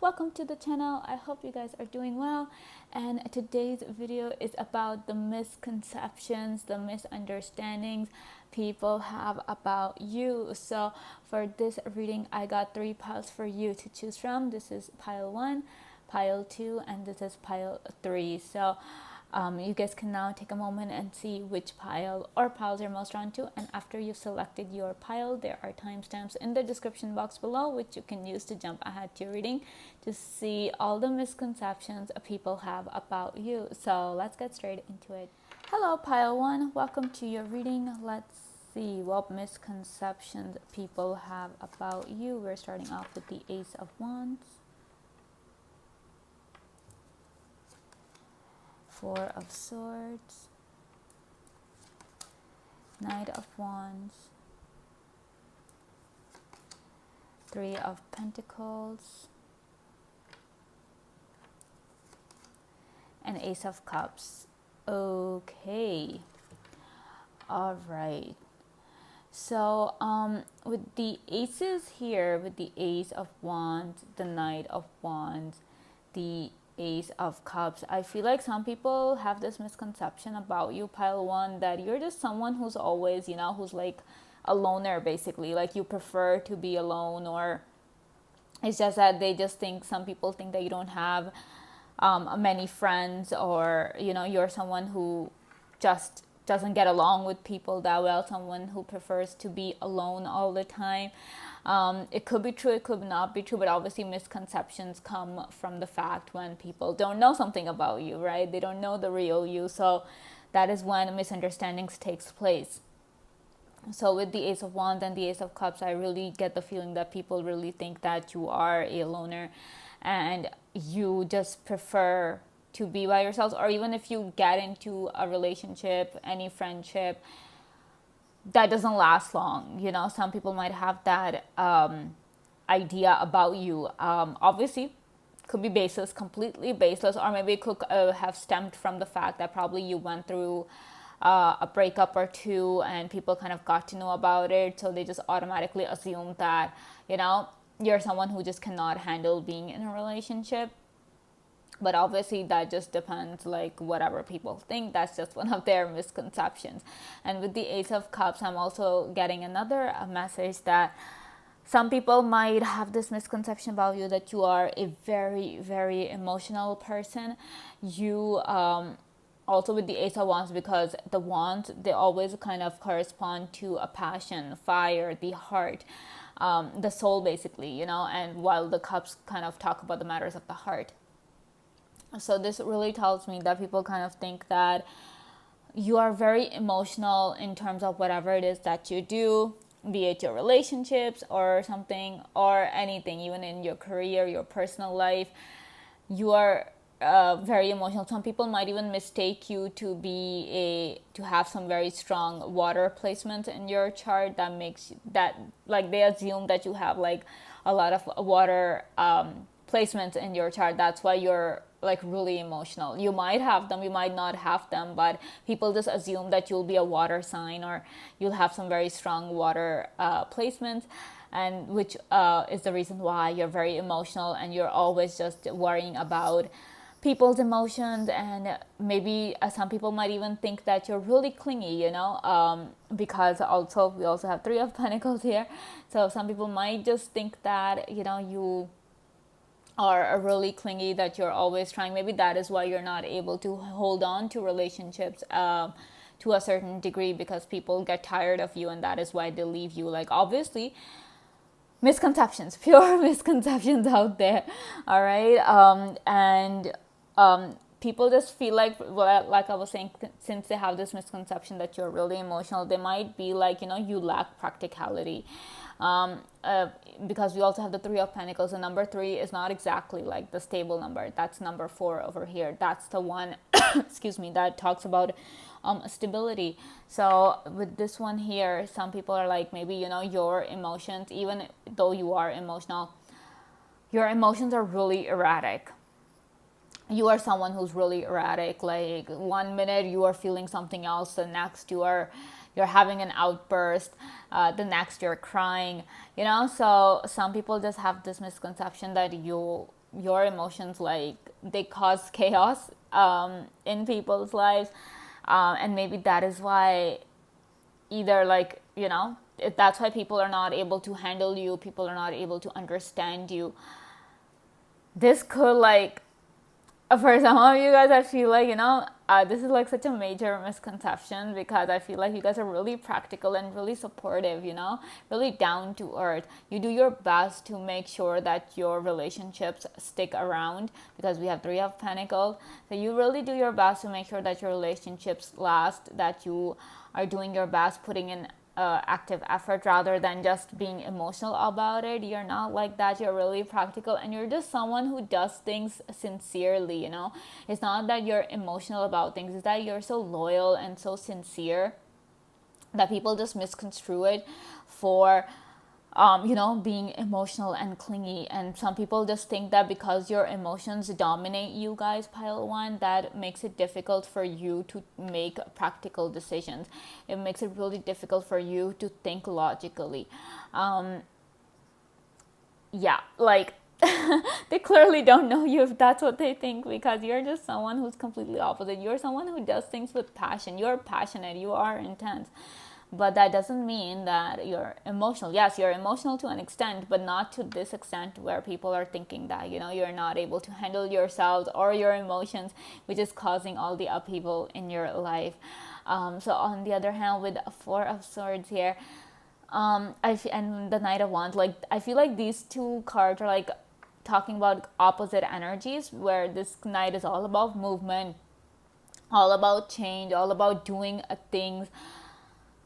welcome to the channel. I hope you guys are doing well, and today's video is about the misconceptions, the misunderstandings people have about you. So for this reading, I got 3 piles for you to choose from. This is pile 1, pile 2, and this is pile 3. So you guys can now take a moment and see which pile or piles you're most drawn to, and after you've selected your pile, there are timestamps in the description box below which you can use to jump ahead to your reading to see all the misconceptions people have about you. So let's get straight into it. Hello pile 1, welcome to your reading. Let's see what misconceptions people have about you. We're starting off with the Ace of Wands, Four of Swords, Knight of Wands, Three of Pentacles, and Ace of Cups. Okay, all right. So with the aces here, with the Ace of Wands, the Knight of Wands, the Ace of Cups, I feel like some people have this misconception about you, pile 1, that you're just someone who's always, who's like a loner, basically. Like you prefer to be alone, or it's just that they just think, some people think that you don't have many friends, or you're someone who just doesn't get along with people that well, someone who prefers to be alone all the time. It could be true, it could not be true, but obviously misconceptions come from the fact when people don't know something about you, right? They don't know the real you, so that is when misunderstandings takes place. So with the Ace of Wands and the Ace of Cups, I really get the feeling that people really think that you are a loner and you just prefer to be by yourselves, or even if you get into a relationship, any friendship, that doesn't last long. Some people might have that idea about you. Obviously could be baseless, completely baseless, or maybe it could have stemmed from the fact that probably you went through a breakup or two and people kind of got to know about it, so they just automatically assume that you're someone who just cannot handle being in a relationship. But obviously that just depends, like whatever people think, that's just one of their misconceptions. And with the Ace of Cups, I'm also getting another message that some people might have this misconception about you, that you are a very, very emotional person. You also with the Ace of Wands, because the wands, they always kind of correspond to a passion, fire, the heart, the soul, basically, and while the cups kind of talk about the matters of the heart. So this really tells me that people kind of think that you are very emotional in terms of whatever it is that you do, be it your relationships or something, or anything, even in your career, your personal life. You are very emotional. Some people might even mistake you to have some very strong water placement in your chart, that makes that, like, they assume that you have like a lot of water placements in your chart. That's why you're like really emotional. You might have them, you might not have them, but people just assume that you'll be a water sign, or you'll have some very strong water placements, and which is the reason why you're very emotional, and you're always just worrying about people's emotions. And maybe some people might even think that you're really clingy, because also we also have Three of Pentacles here. So some people might just think that you are really clingy, that you're always trying. Maybe that is why you're not able to hold on to relationships to a certain degree, because people get tired of you, and that is why they leave you. Like, obviously misconceptions, pure misconceptions out there. All right. People just feel like, well, like I was saying, since they have this misconception that you're really emotional, they might be like, you lack practicality. Because we also have the Three of Pentacles, and number 3 is not exactly like the stable number. That's number 4 over here. That's the one excuse me, that talks about stability. So with this one here, some people are like, maybe your emotions, even though you are emotional, your emotions are really erratic. You are someone who's really erratic. Like, one minute you are feeling something else, the next you're having an outburst, the next you're crying, So some people just have this misconception that you your emotions, like, they cause chaos in people's lives. And maybe that is why, either, like, that's why people are not able to handle you, people are not able to understand you. This could, like, for some of you guys, I feel like, this is like such a major misconception, because I feel like you guys are really practical and really supportive, really down to earth. You do your best to make sure that your relationships stick around, because we have Three of Pentacles. So you really do your best to make sure that your relationships last, that you are doing your best, putting in active effort rather than just being emotional about it. You're not like that. You're really practical, and you're just someone who does things sincerely. It's not that you're emotional about things, it's that you're so loyal and so sincere that people just misconstrue it for being emotional and clingy. And some people just think that because your emotions dominate you guys, pile one, that makes it difficult for you to make practical decisions. It makes it really difficult for you to think logically. Yeah, like, they clearly don't know you if that's what they think, because you're just someone who's completely opposite. You're someone who does things with passion. You're passionate, you are intense, but that doesn't mean that you're emotional. Yes, you're emotional to an extent, but not to this extent where people are thinking that you're not able to handle yourselves or your emotions, which is causing all the upheaval in your life. So on the other hand, with Four of Swords here, and the Knight of Wands, like, I feel like these two cards are like talking about opposite energies, where this Knight is all about movement, all about change, all about doing things,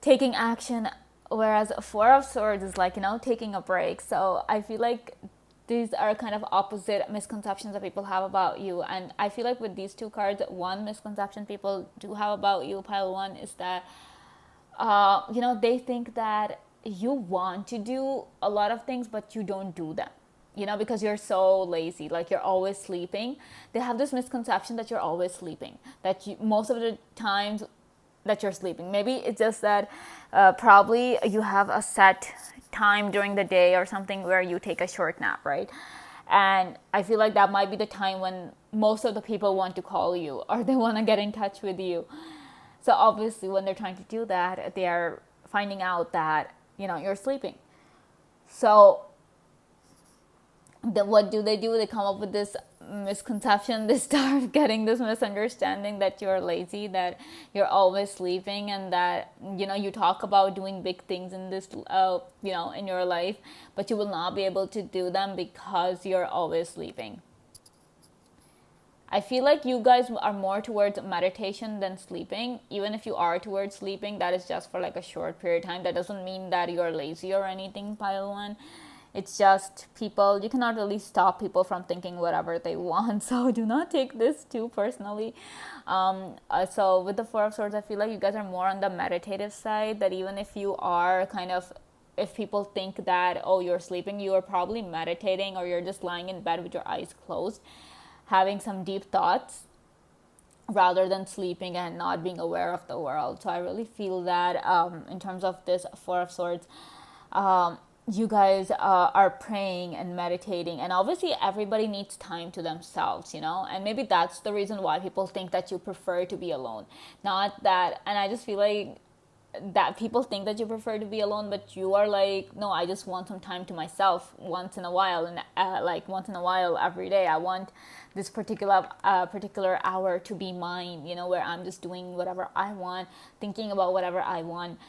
taking action, whereas Four of Swords is like, taking a break. So I feel like these are kind of opposite misconceptions that people have about you. And I feel like with these two cards, one misconception people do have about you, pile one, is that they think that you want to do a lot of things, but you don't do them, because you're so lazy, like you're always sleeping. They have this misconception that you're always sleeping, that most of the times that you're sleeping. Maybe it's just that probably you have a set time during the day or something where you take a short nap, right? And I feel like that might be the time when most of the people want to call you, or they want to get in touch with you. So obviously when they're trying to do that, they are finding out that, you're sleeping. So then what do? They come up with this misconception. They start getting this misunderstanding that you're lazy, that you're always sleeping, and that, you talk about doing big things in this, in your life, but you will not be able to do them because you're always sleeping. I feel like you guys are more towards meditation than sleeping. Even if you are towards sleeping, that is just for like a short period of time. That doesn't mean that you're lazy or anything, pile one. It's just people, you cannot really stop people from thinking whatever they want. So do not take this too personally. So with the Four of Swords, I feel like you guys are more on the meditative side, that even if you are if people think that, oh, you're sleeping, you are probably meditating, or you're just lying in bed with your eyes closed, having some deep thoughts, rather than sleeping and not being aware of the world. So I really feel that in terms of this Four of Swords, you guys are praying and meditating, and obviously everybody needs time to themselves, and maybe that's the reason why people think that you prefer to be alone. Not that, and I just feel like that people think that you prefer to be alone, but you are like, no, I just want some time to myself once in a while, and like once in a while every day. I want this particular hour to be mine, where I'm just doing whatever I want, thinking about whatever I want.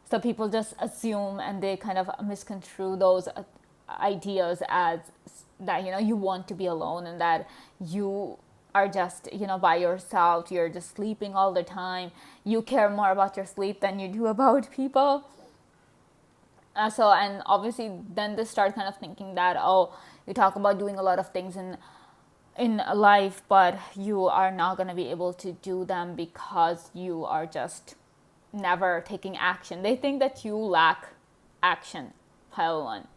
So people just assume, and they kind of misconstrue those ideas as that, you want to be alone, and that you are just, by yourself, you're just sleeping all the time. You care more about your sleep than you do about people. And obviously then they start kind of thinking that, oh, you talk about doing a lot of things in life, but you are not going to be able to do them because you are just never taking action. They think that you lack action, pile one.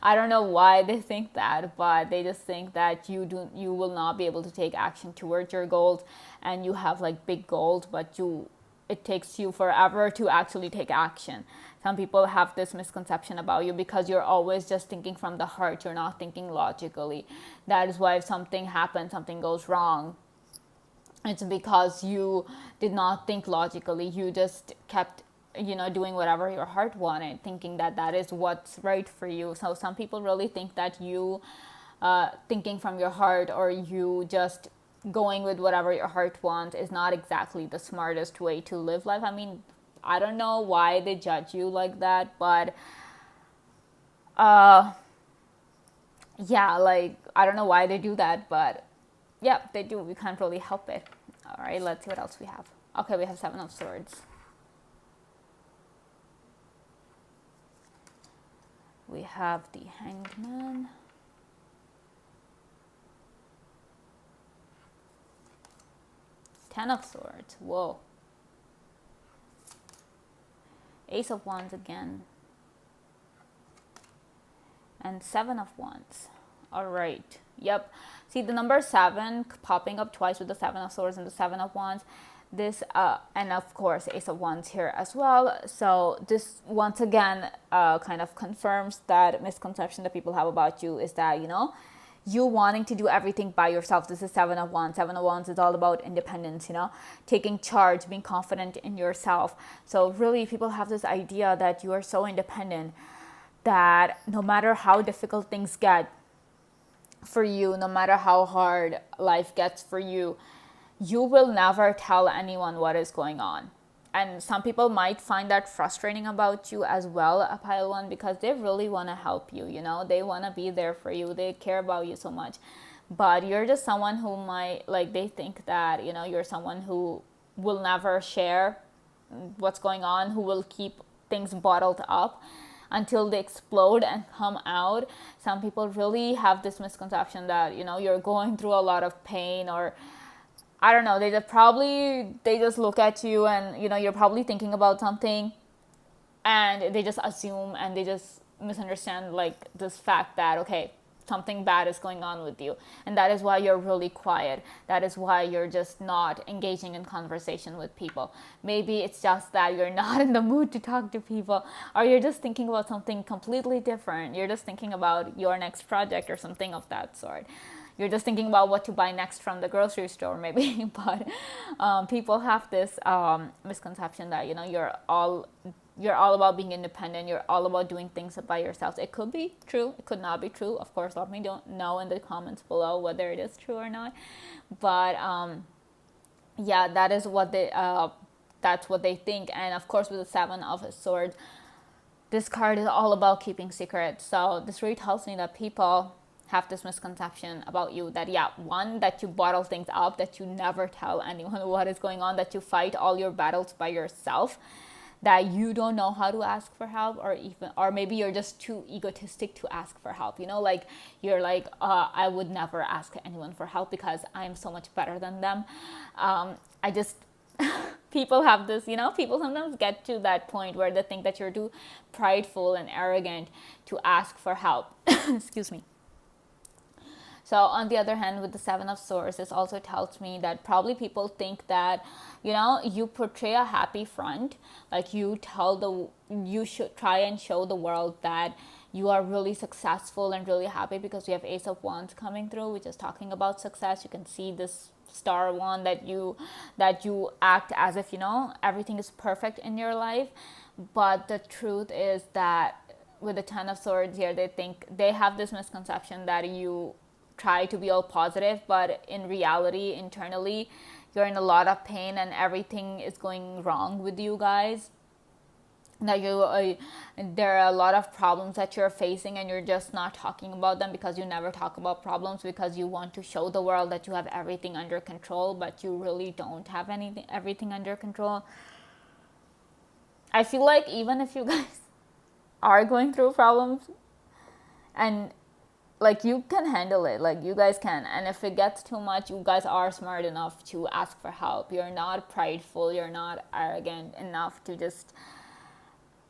I don't know why they think that, but they just think that you will not be able to take action towards your goals, and you have like big goals, but it takes you forever to actually take action. Some people have this misconception about you because you're always just thinking from the heart. You're not thinking logically. That is why if something happens, something goes wrong, it's because you did not think logically. You just kept, doing whatever your heart wanted, thinking that that is what's right for you. So some people really think that you thinking from your heart, or you just going with whatever your heart wants, is not exactly the smartest way to live life. I mean, I don't know why they judge you like that, but yeah, like, I don't know why they do that, but yeah, they do. We can't really help it. All right, let's see what else we have. Okay, we have Seven of Swords. We have the Hanged Man. Ten of Swords. Whoa. Ace of Wands again. And Seven of Wands. All right. Yep. See the number 7 popping up twice with the Seven of Swords and the Seven of Wands. This, and of course, Ace of Wands here as well. So this, once again, kind of confirms that misconception that people have about you is that, you wanting to do everything by yourself. This is Seven of Wands. Seven of Wands is all about independence, taking charge, being confident in yourself. So really, people have this idea that you are so independent that no matter how difficult things get for you, no matter how hard life gets for you, you will never tell anyone what is going on. And some people might find that frustrating about you as well, a pile one, because they really want to help you, they want to be there for you, they care about you so much. But you're just someone who might, like, they think that, you're someone who will never share what's going on, who will keep things bottled up until they explode and come out. Some people really have this misconception that, you're going through a lot of pain, or I don't know, they just look at you and, you're probably thinking about something, and they just assume and they just misunderstand, like, this fact that, okay, something bad is going on with you. And that is why you're really quiet. That is why you're just not engaging in conversation with people. Maybe it's just that you're not in the mood to talk to people, or you're just thinking about something completely different. You're just thinking about your next project or something of that sort. You're just thinking about what to buy next from the grocery store, maybe. But people have this misconception that, you're all about being independent. You're all about doing things by yourselves. It could be true. It could not be true. Of course, let me know in the comments below whether it is true or not. But yeah, that is what that's what they think. And of course, with the Seven of Swords, this card is all about keeping secrets. So this really tells me that people have this misconception about you, that one, that you bottle things up, that you never tell anyone what is going on, that you fight all your battles by yourself, that you don't know how to ask for help, or maybe you're just too egotistic to ask for help. Like, you're like, I would never ask anyone for help because I'm so much better than them. People have this, people sometimes get to that point where they think that you're too prideful and arrogant to ask for help. Excuse me. So on the other hand, with the Seven of Swords, this also tells me that probably people think that, you portray a happy front, like you should try and show the world that you are really successful and really happy, because we have Ace of Wands coming through, which is talking about success. You can see this star one, that you act as if, everything is perfect in your life. But the truth is that with the Ten of Swords here, they have this misconception that you try to be all positive, but in reality, internally, you're in a lot of pain and everything is going wrong with you guys. That there are a lot of problems that you're facing, and you're just not talking about them because you never talk about problems, because you want to show the world that you have everything under control, but you really don't have everything under control. I feel like even if you guys are going through problems, and like, you can handle it, like, you guys can, and if it gets too much, you guys are smart enough to ask for help. You're not prideful, you're not arrogant enough to just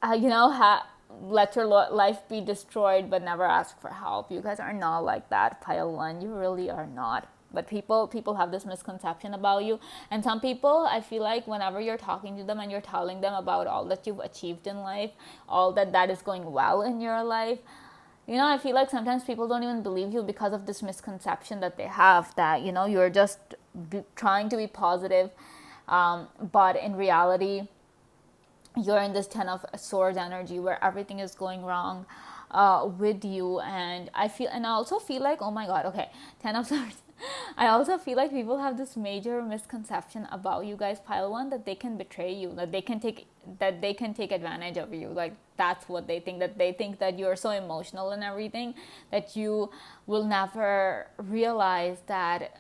let your life be destroyed but never ask for help. You guys are not like that, pile one. You really are not. But people have this misconception about you. And some people, I feel like whenever you're talking to them and you're telling them about all that you've achieved in life, all that is going well in your life, I feel like sometimes people don't even believe you because of this misconception that they have, that you're just trying to be positive, but in reality you're in this 10 of swords energy where everything is going wrong with you. And I also feel like, oh my god, okay, 10 of swords. I also feel like people have this major misconception about you guys, pile one, that they can betray you, that they can take advantage of you. Like, that's what they think, that they think that you're so emotional and everything that you will never realize that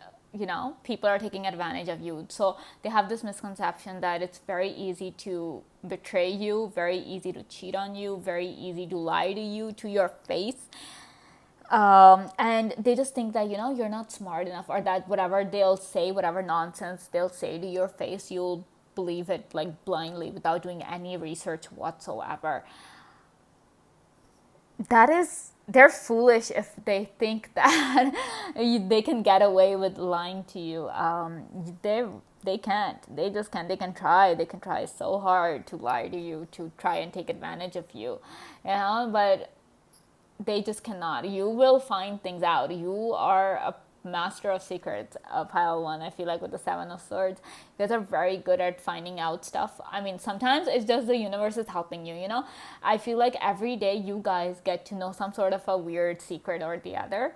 people are taking advantage of you. So they have this misconception that it's very easy to betray you, very easy to cheat on you, very easy to lie to you to your face. And they just think that you're not smart enough, or that whatever they'll say, whatever nonsense they'll say to your face, you'll believe it like blindly without doing any research whatsoever. They're foolish if they think that they can get away with lying to you. They can't. They just can't. They can try so hard to lie to you, to try and take advantage of you, but they just cannot. You will find things out. You are a master of secrets, pile one. I feel like with the 7 of swords, you guys are very good at finding out stuff. I mean, sometimes it's just the universe is helping you. I feel like every day you guys get to know some sort of a weird secret or the other.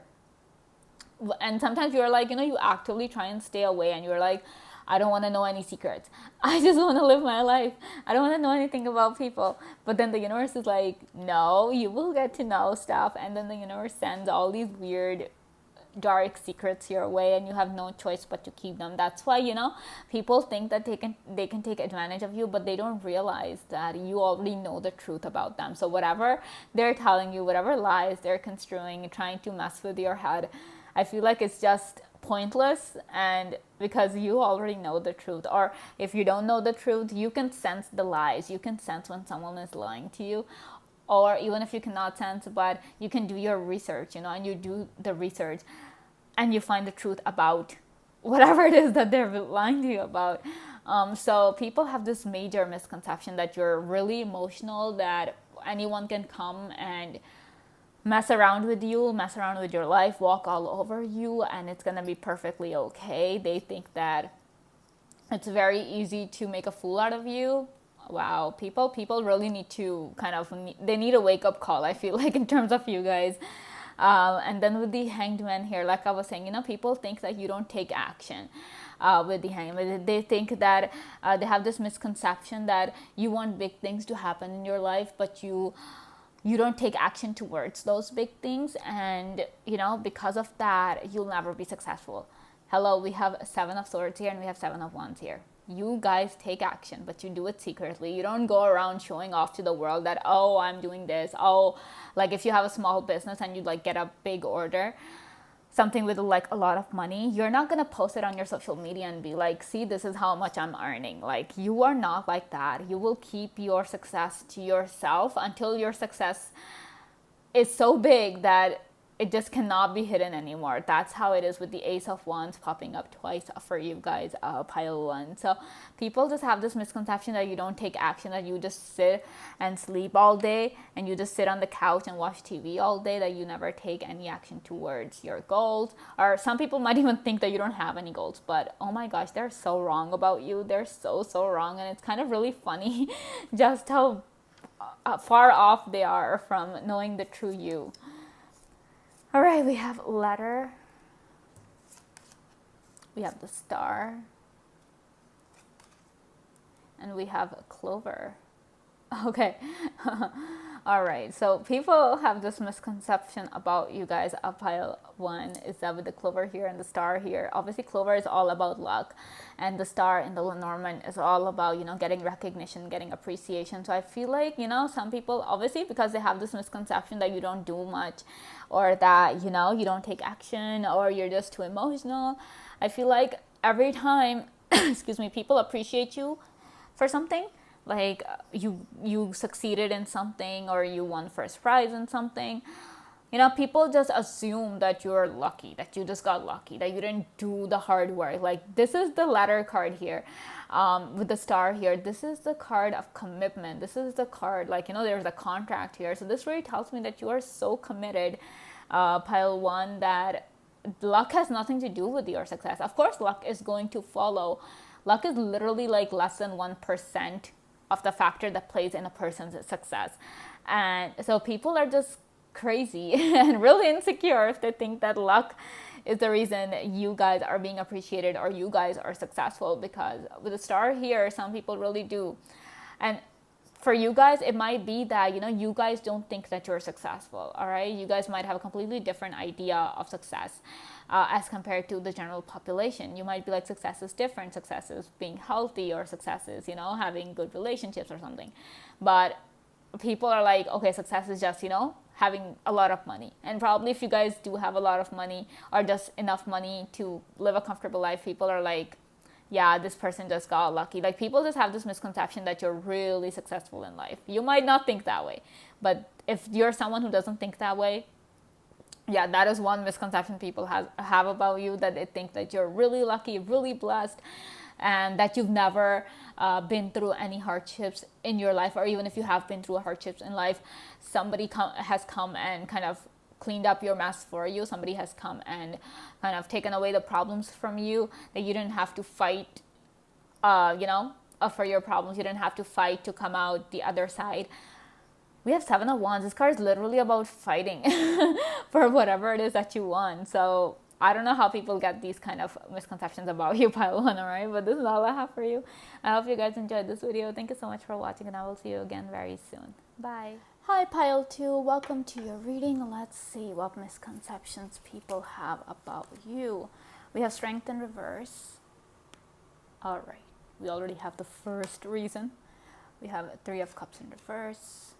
And sometimes you're like, you actively try and stay away, and you're like, I don't want to know any secrets. I just want to live my life. I don't want to know anything about people. But then the universe is like, no, you will get to know stuff. And then the universe sends all these weird, dark secrets your way, and you have no choice but to keep them. That's why people think that they can take advantage of you, but they don't realize that you already know the truth about them. So whatever they're telling you, whatever lies they're construing, trying to mess with your head, I feel like it's just pointless. And because you already know the truth, or if you don't know the truth, you can sense the lies. You can sense when someone is lying to you. Or even if you cannot sense, but you can do your research, and you do the research and you find the truth about whatever it is that they're lying to you about. So people have this major misconception that you're really emotional, that anyone can come and mess around with you, mess around with your life, walk all over you, and it's gonna be perfectly okay. They think that it's very easy to make a fool out of you. Wow, people really need to they need a wake-up call, I feel like, in terms of you guys. And then with the Hanged Man here, like I was saying, people think that you don't take action. With the Hanged Man, they think that they have this misconception that you want big things to happen in your life, but you don't take action towards those big things, and because of that you'll never be successful. Hello, we have 7 of swords here and we have 7 of wands here. You guys take action, but you do it secretly. You don't go around showing off to the world that, oh, I'm doing this. Oh, like if you have a small business and you get a big order, something with a lot of money, you're not going to post it on your social media and be like, see, this is how much I'm earning. Like, you are not like that. You will keep your success to yourself until your success is so big that it just cannot be hidden anymore. That's how it is with the Ace of Wands popping up twice for you guys, pile one. So people just have this misconception that you don't take action, that you just sit and sleep all day, and you just sit on the couch and watch TV all day, that you never take any action towards your goals. Or some people might even think that you don't have any goals, but oh my gosh, they're so wrong about you. They're so wrong, and it's kind of really funny just how far off they are from knowing the true you. All right, we have letter, we have the star, and we have a clover. Okay. All right, so people have this misconception about you guys. Pile one is that with the clover here and the star here, obviously clover is all about luck, and the star in the Lenormand is all about getting recognition, getting appreciation. So I feel like some people, obviously because they have this misconception that you don't do much, or that you don't take action, or you're just too emotional. I feel like every time excuse me, people appreciate you for something, like you succeeded in something, or you won first prize in something, People just assume that you're lucky, that you just got lucky, that you didn't do the hard work. Like, this is the letter card here, with the star here. This is the card of commitment. This is the card, like, there's a contract here. So this really tells me that you are so committed, pile one, that luck has nothing to do with your success. Of course, luck is going to follow. Luck is literally like less than 1% of the factor that plays in a person's success. And so people are just crazy and really insecure if they think that luck is the reason you guys are being appreciated or you guys are successful, because with the star here, some people really do. And for you guys, it might be that, you guys don't think that you're successful, all right? You guys might have a completely different idea of success, as compared to the general population. You might be like, success is different. Success is being healthy, or success is, having good relationships or something. But people are like, okay, success is just, having a lot of money. And probably if you guys do have a lot of money, or just enough money to live a comfortable life, people are like, yeah, this person just got lucky. Like, people just have this misconception that you're really successful in life. You might not think that way, but if you're someone who doesn't think that way, yeah, that is one misconception people have about you, that they think that you're really lucky, really blessed, and that you've never been through any hardships in your life. Or even if you have been through hardships in life, somebody has come and kind of cleaned up your mess for you. Somebody has come and kind of taken away the problems from you, that you didn't have to fight, for your problems. You didn't have to fight to come out the other side. We have 7 of Wands. This card is literally about fighting for whatever it is that you want. So I don't know how people get these kind of misconceptions about you, pile one, all right? But this is all I have for you. I hope you guys enjoyed this video. Thank you so much for watching, and I will see you again very soon. Bye. Hi, pile two. Welcome to your reading. Let's see what misconceptions people have about you. We have strength in reverse. All right. We already have the first reason. We have 3 of Cups in reverse.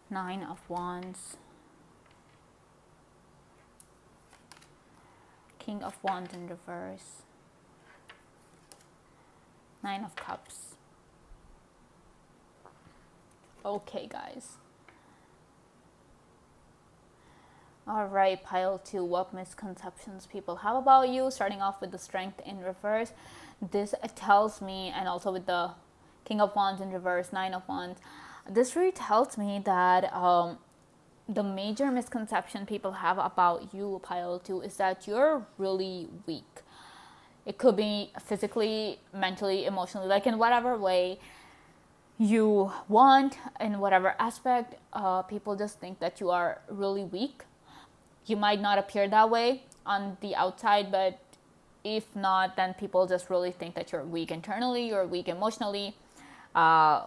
9 of Wands. King of Wands in reverse. 9 of Cups. Okay, guys. All right, pile two. What misconceptions people have about you? Starting off with the strength in reverse. This tells me, and also with the King of Wands in reverse, 9 of Wands. This really tells me that the major misconception people have about you, pile two, is that you're really weak. It could be physically, mentally, emotionally, like in whatever way you want, in whatever aspect. People just think that you are really weak. You might not appear that way on the outside, but if not, then people just really think that you're weak internally, you're weak emotionally,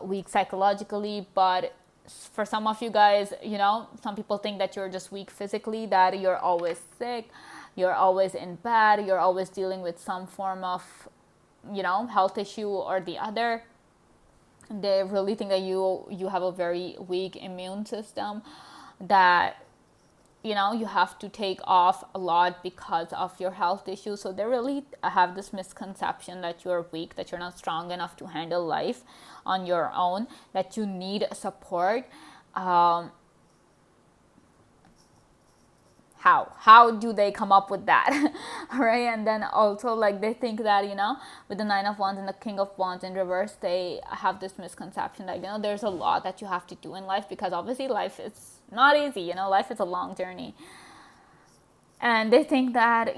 weak psychologically. But for some of you guys, some people think that you're just weak physically, that you're always sick, you're always in bed, you're always dealing with some form of, health issue or the other. They really think that you have a very weak immune system, that you have to take off a lot because of your health issues. So they really have this misconception that you're weak, that you're not strong enough to handle life on your own, that you need support. How do they come up with that? Right? And then also, like, they think that, with the 9 of Wands and the King of Wands in reverse, they have this misconception that, there's a lot that you have to do in life, because obviously life is not easy. Life is a long journey. And they think that,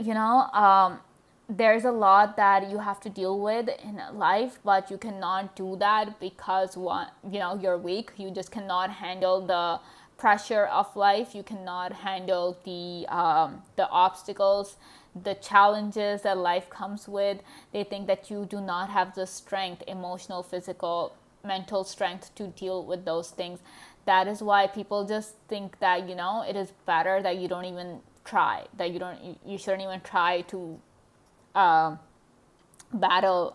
there's a lot that you have to deal with in life, but you cannot do that because you're weak. You just cannot handle the pressure of life. You cannot handle the obstacles, the challenges that life comes with. They think that you do not have the strength, emotional, physical, mental strength to deal with those things. That is why people just think that, it is better that you don't even try, that you shouldn't even try to battle,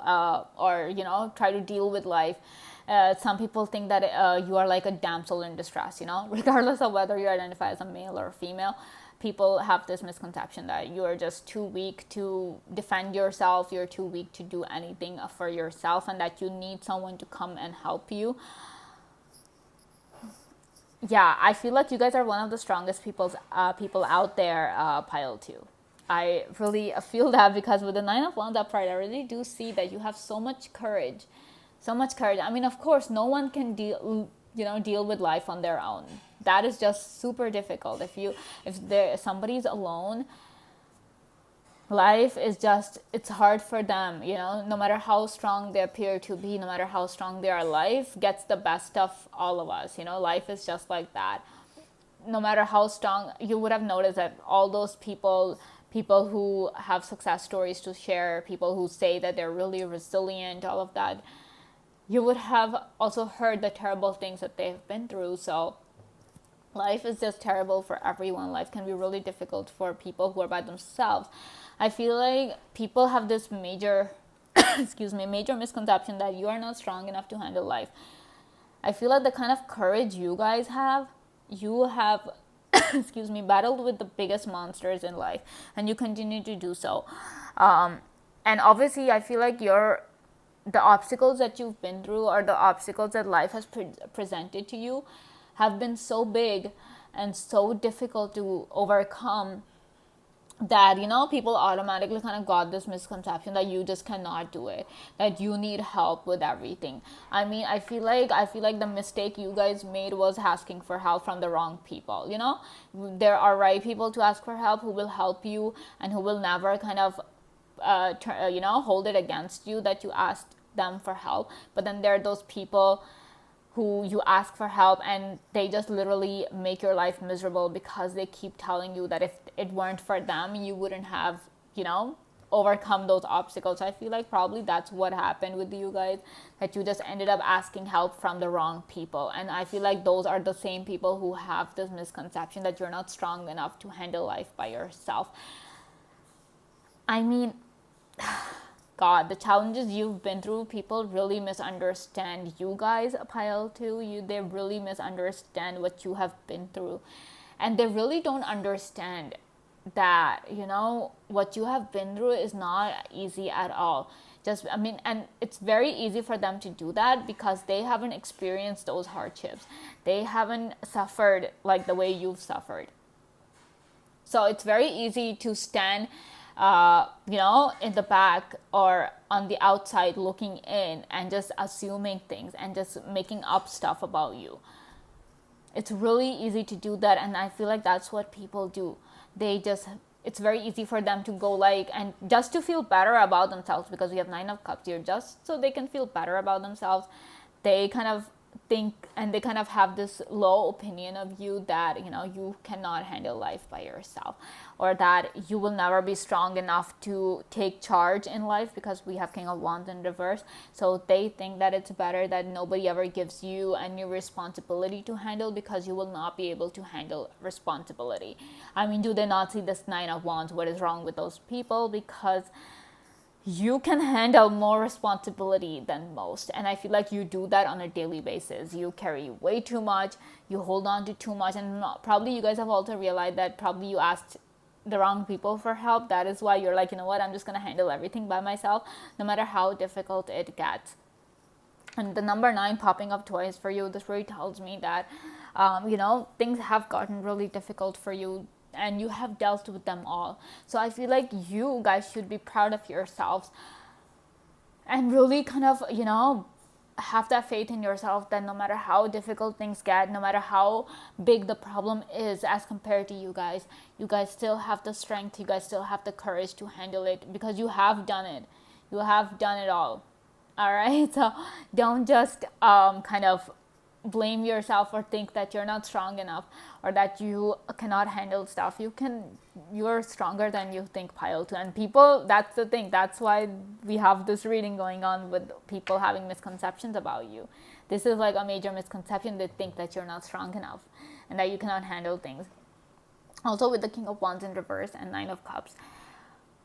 or try to deal with life. Some people think that you are like a damsel in distress, regardless of whether you identify as a male or a female. People have this misconception that you are just too weak to defend yourself, you're too weak to do anything for yourself, and that you need someone to come and help you. Yeah, I feel like you guys are one of the strongest people out there, pile two. I really feel that because with the Nine of Wands upright, I really do see that you have so much courage, so much courage. I mean, of course, no one can deal with life on their own. That is just super difficult. If somebody's alone, life is just, it's hard for them, no matter how strong they appear to be, no matter how strong they are, life gets the best of all of us. Life is just like that. No matter how strong, you would have noticed that all those people who have success stories to share, people who say that they're really resilient, all of that, you would have also heard the terrible things that they've been through. So life is just terrible for everyone. Life can be really difficult for people who are by themselves. I feel like people have this major major misconception that you are not strong enough to handle life. I feel like the kind of courage you have battled with the biggest monsters in life, and you continue to do so. And obviously, I feel like the obstacles that you've been through, or the obstacles that life has presented to you, have been so big and so difficult to overcome that people automatically kind of got this misconception that you just cannot do it, that you need help with everything. I mean, I feel like the mistake you guys made was asking for help from the wrong people. There are right people to ask for help, who will help you and who will never kind of hold it against you that you asked them for help. But then there are those people who you ask for help and they just literally make your life miserable, because they keep telling you that if it weren't for them, you wouldn't have, overcome those obstacles. I feel like probably that's what happened with you guys, that you just ended up asking help from the wrong people. And I feel like those are the same people who have this misconception that you're not strong enough to handle life by yourself. I mean, God, the challenges you've been through, people really misunderstand you guys, pile two. They really misunderstand what you have been through. And they really don't understand that, what you have been through is not easy at all. And it's very easy for them to do that because they haven't experienced those hardships. They haven't suffered like the way you've suffered. So it's very easy to stand in the back or on the outside looking in and just assuming things and just making up stuff about you. It's really easy to do that, and I feel like that's what people do. It's very easy for them to go and just to feel better about themselves, because we have Nine of Cups here, just so they can feel better about themselves. They kind of think, and they kind of have this low opinion of you, that you cannot handle life by yourself, or that you will never be strong enough to take charge in life, because we have King of Wands in reverse. So they think that it's better that nobody ever gives you any responsibility to handle, because you will not be able to handle responsibility. I mean, do they not see this Nine of Wands? What is wrong with those people? Because you can handle more responsibility than most, and I feel like you do that on a daily basis. You carry way too much, you hold on to too much, and probably you guys have also realized that probably you asked the wrong people for help. That is why you're like, what, I'm just gonna handle everything by myself, no matter how difficult it gets. And the number 9 popping up twice for you, this really tells me that things have gotten really difficult for you, and you have dealt with them all. So I feel like you guys should be proud of yourselves and really kind of, have that faith in yourself, that no matter how difficult things get, no matter how big the problem is as compared to you guys still have the strength, you guys still have the courage to handle it, because you have done it. You have done it all right? So don't just kind of blame yourself or think that you're not strong enough, or that you cannot handle stuff. You're stronger than you think, pile two. And people, that's the thing, that's why we have this reading going on, with people having misconceptions about you. This is like a major misconception. They think that you're not strong enough and that you cannot handle things. Also with the King of Wands in reverse and Nine of Cups,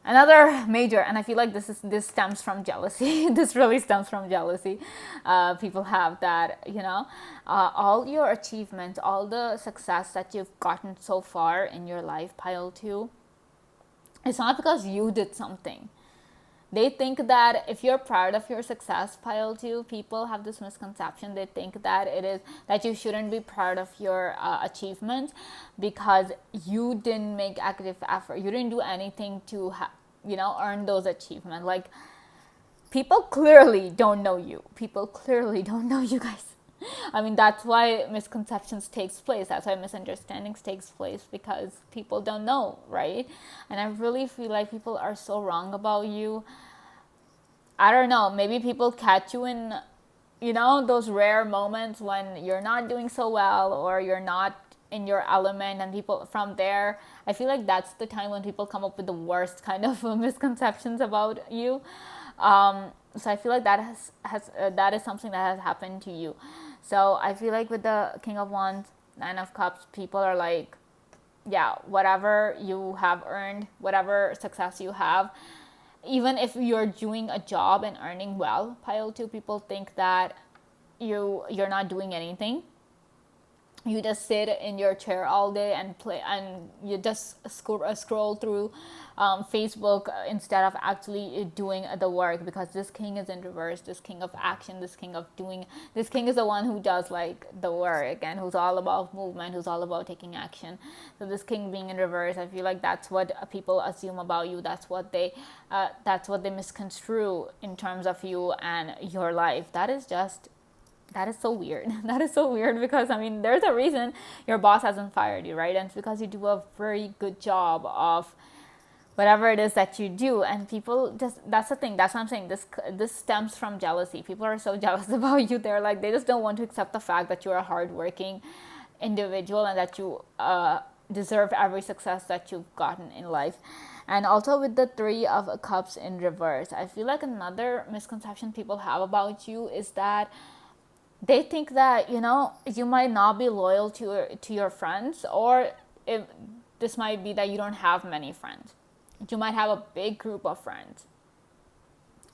another major, and I feel like this stems from jealousy. This really stems from jealousy. People have that, all your achievements, all the success that you've gotten so far in your life, pile two, it's not because you did something. They think that if you're proud of your success, pile two, people have this misconception. They think that it is that you shouldn't be proud of your achievements because you didn't make active effort. You didn't do anything to, earn those achievements. Like, people clearly don't know you. People clearly don't know you guys. I mean, that's why misconceptions takes place. That's why misunderstandings takes place, because people don't know, right? And I really feel like people are so wrong about you. I don't know, maybe people catch you in, those rare moments when you're not doing so well or you're not in your element, and people from there, I feel like that's the time when people come up with the worst kind of misconceptions about you. So I feel like that is something that has happened to you. So I feel like with the King of Wands, Nine of Cups, people are like, yeah, whatever you have earned, whatever success you have, even if you're doing a job and earning well, pile two, people think that you're not doing anything. You just sit in your chair all day and play, and you just scroll through Facebook instead of actually doing the work, because this king is in reverse. This king of action, this king of doing, this king is the one who does like the work and who's all about movement, who's all about taking action. So this king being in reverse, I feel like that's what people assume about you. That's what they misconstrue in terms of you and your life. That is so weird. That is so weird, because, I mean, there's a reason your boss hasn't fired you, right? And it's because you do a very good job of whatever it is that you do. And people just, that's the thing. That's what I'm saying. This stems from jealousy. People are so jealous about you. They're like, they just don't want to accept the fact that you're a hardworking individual and that you deserve every success that you've gotten in life. And also with the Three of Cups in reverse, I feel like another misconception people have about you is that they think that, you might not be loyal to your friends, or if this might be that you don't have many friends. You might have a big group of friends,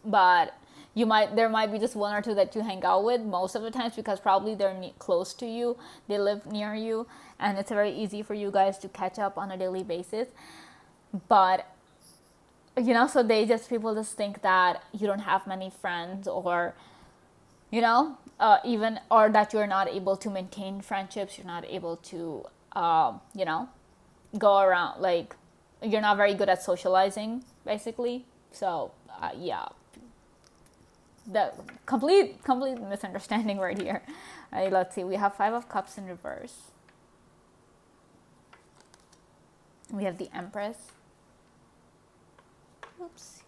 but there might be just one or two that you hang out with most of the times, because probably they're close to you, they live near you, and it's very easy for you guys to catch up on a daily basis. But so people just think that you don't have many friends, or even, or that you're not able to maintain friendships, you're not able to go around, like, you're not very good at socializing, basically. So yeah, the complete misunderstanding right here. Right, let's see, we have Five of Cups in reverse, we have the Empress. Oops,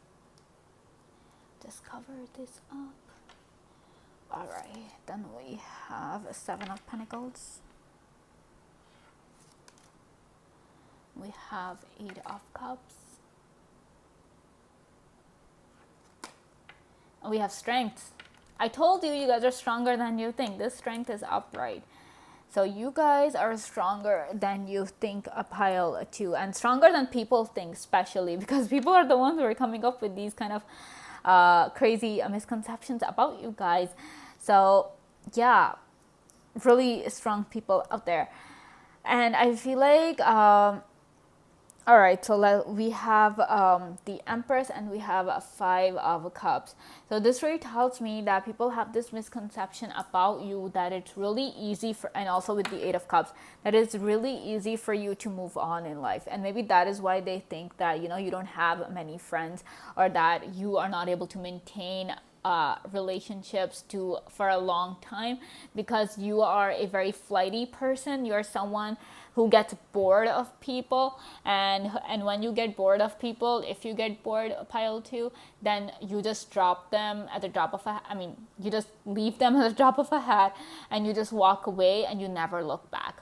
just cover this up. All right, then we have a Seven of Pentacles. We have Eight of Cups. And we have Strength. I told you, you guys are stronger than you think. This strength is upright. So you guys are stronger than you think, a pile two, and stronger than people think, especially because people are the ones who are coming up with these kind of crazy misconceptions about you guys. So yeah, really strong people out there. And I feel like all right, so we have the Empress, and we have a Five of Cups. So this really tells me that people have this misconception about you, that it's really easy for, and also with the Eight of Cups, that it's really easy for you to move on in life. And maybe that is why they think that, you don't have many friends, or that you are not able to maintain relationships for a long time, because you are a very flighty person. You're someone who gets bored of people, and when you get bored of people, if you get bored, pile two, then you just drop them at the drop of you just leave them at the drop of a hat, and you just walk away and you never look back.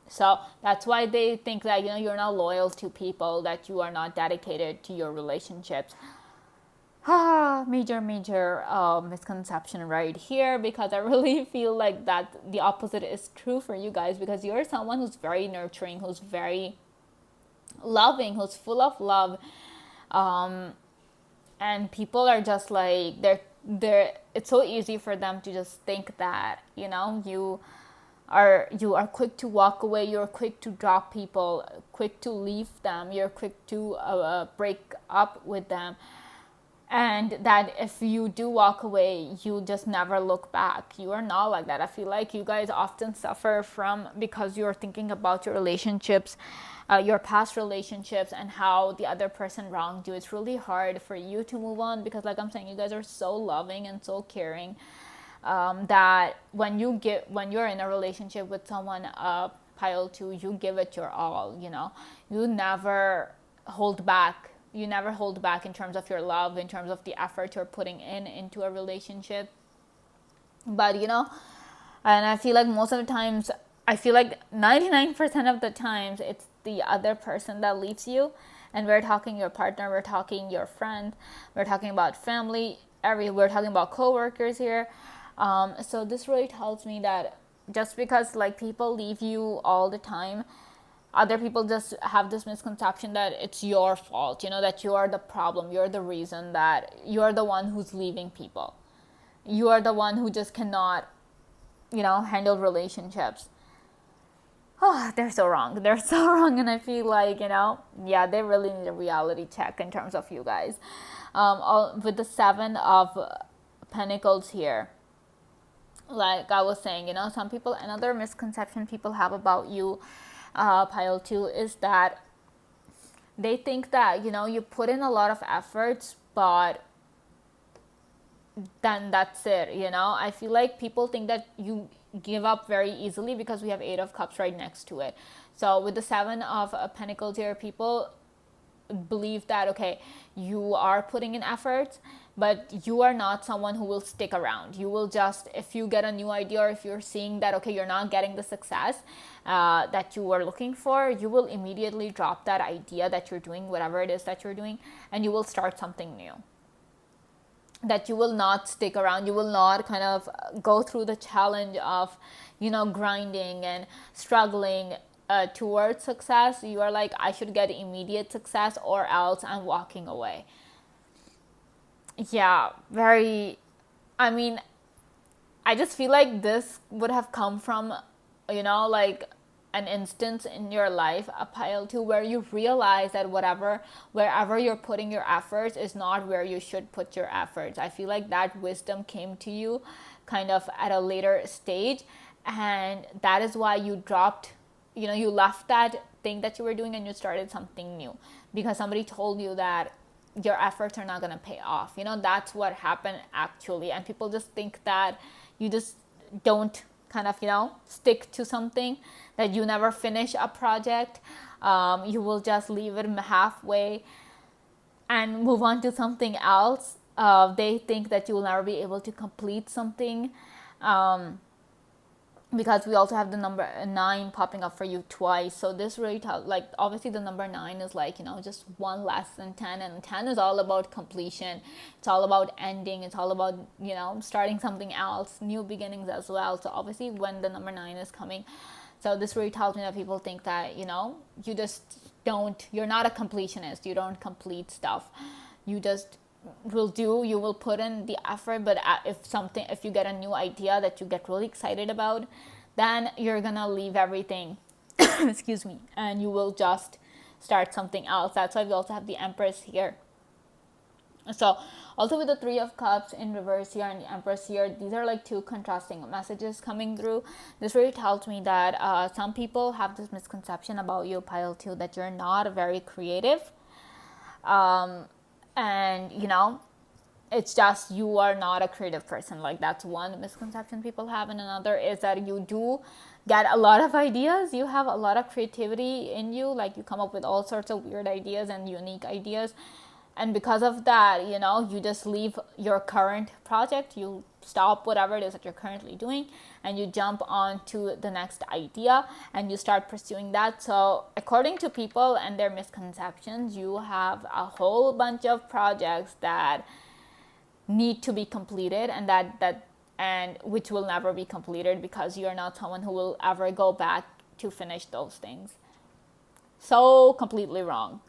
So that's why they think that you're not loyal to people, that you are not dedicated to your relationships. Major misconception right here, because I really feel like that the opposite is true for you guys, because you're someone who's very nurturing, who's very loving, who's full of love, and people are just like, they're it's so easy for them to just think that you are quick to walk away, you're quick to drop people, quick to leave them, you're quick to break up with them. and that if you do walk away, you just never look back. You are not like that. I feel like you guys often suffer from, because you're thinking about your relationships, your past relationships, and how the other person wronged you. It's really hard for you to move on, because like I'm saying, you guys are so loving and so caring, that when you're in a relationship with someone, pile 2, you give it your all. You never hold back. You never hold back in terms of your love, in terms of the effort you're putting into a relationship. But and I feel like most of the times, I feel like 99% of the times, it's the other person that leaves you. And we're talking your partner, we're talking your friend, we're talking about family, we're talking about coworkers here. So this really tells me that just because like people leave you all the time, other people just have this misconception that it's your fault, that you are the problem, you're the reason, that you're the one who's leaving people. You are the one who just cannot, handle relationships. Oh, they're so wrong. They're so wrong. And I feel like, yeah, they really need a reality check in terms of you guys. With the 7 of Pentacles here, like I was saying, some people, another misconception people have about you, pile 2, is that they think that, you put in a lot of efforts, but then that's it. I feel like people think that you give up very easily, because we have 8 of Cups right next to it. So with the 7 of Pentacles here, people believe that, okay, you are putting in efforts, but you are not someone who will stick around. You will just, if you get a new idea, or if you're seeing that, okay, you're not getting the success that you were looking for, you will immediately drop that idea that you're doing, whatever it is that you're doing, and you will start something new. That you will not stick around. You will not kind of go through the challenge of, grinding and struggling towards success. You are like, I should get immediate success, or else I'm walking away. Yeah, very. I mean, I just feel like this would have come from, like an instance in your life, a pile 2, where you realize that wherever you're putting your efforts is not where you should put your efforts. I feel like that wisdom came to you kind of at a later stage, and that is why you dropped, you left that thing that you were doing, and you started something new, because somebody told you that your efforts are not going to pay off. That's what happened actually. And people just think that you just don't kind of, stick to something, that you never finish a project. You will just leave it halfway and move on to something else. They think that you will never be able to complete something. Because we also have the number 9 popping up for you twice. So this really like, obviously the number 9 is like, just one less than 10, and 10 is all about completion. It's all about ending. It's all about, starting something else, new beginnings as well. So obviously when the number 9 is coming, so this really tells me that people think that, you just you're not a completionist. You don't complete stuff. You just you will put in the effort, but if you get a new idea that you get really excited about, then you're gonna leave everything excuse me, and you will just start something else. That's why we also have the Empress here. So also with the 3 of Cups in reverse here and the Empress here, these are like 2 contrasting messages coming through. This really tells me that some people have this misconception about you, pile 2, that you're not very creative. And it's just you are not a creative person. Like, that's one misconception people have. And another is that you do get a lot of ideas. You have a lot of creativity in you. Like, you come up with all sorts of weird ideas and unique ideas, and because of that, you just leave your current project, you stop whatever it is that you're currently doing, and you jump on to the next idea and you start pursuing that. So according to people and their misconceptions, you have a whole bunch of projects that need to be completed, and and which will never be completed, because you're not someone who will ever go back to finish those things. So completely wrong.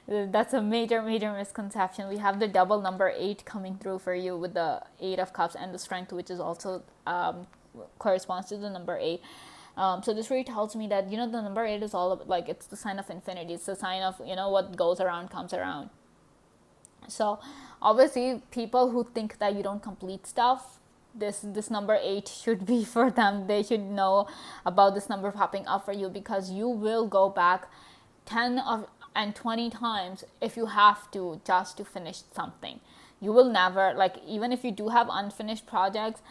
That's a major misconception. We have the double number 8 coming through for you, with the 8 of Cups and the Strength, which is also corresponds to the number 8. So this really tells me that, the number 8 is all about, like, it's the sign of infinity. It's the sign of, what goes around comes around. So obviously people who think that you don't complete stuff, this number 8 should be for them. They should know about this number popping up for you, because you will go back 10 of and 20 times if you have to, just to finish something. You will never, like, even if you do have unfinished projects,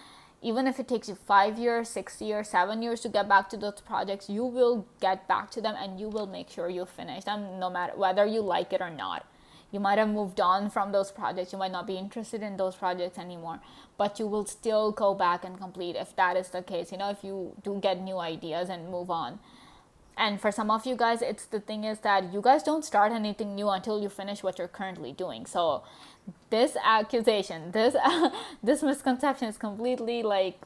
even if it takes you 5 years, 6 years, 7 years to get back to those projects, you will get back to them and you will make sure you finish them, no matter whether you like it or not. You might have moved on from those projects, you might not be interested in those projects anymore, but you will still go back and complete if that is the case, if you do get new ideas and move on. And for some of you guys, it's the thing is that you guys don't start anything new until you finish what you're currently doing. So this accusation, this misconception is completely like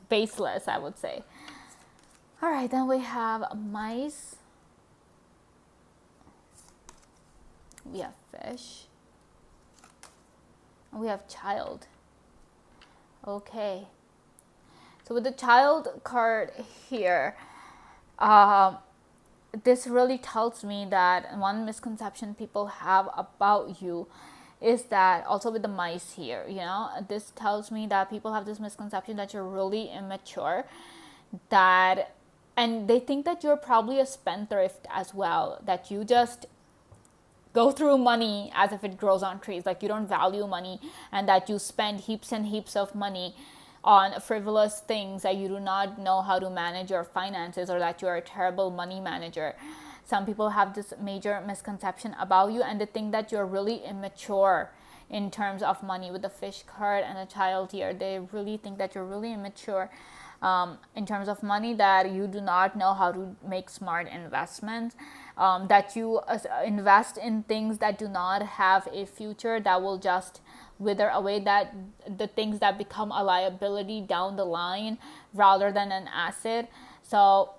baseless, I would say. All right, then we have mice, we have fish, and we have child. Okay, so with the child card here, this really tells me that one misconception people have about you is that, also with the mice here, this tells me that people have this misconception that you're really immature, and they think that you're probably a spendthrift as well, that you just go through money as if it grows on trees, like you don't value money, and that you spend heaps and heaps of money on frivolous things, that you do not know how to manage your finances, or that you're a terrible money manager. Some people have this major misconception about you, and they think that you're really immature in terms of money. With the fish card and a child here, they really think that you're really immature in terms of money, that you do not know how to make smart investments, that you invest in things that do not have a future, that will just wither away, that the things that become a liability down the line rather than an asset. So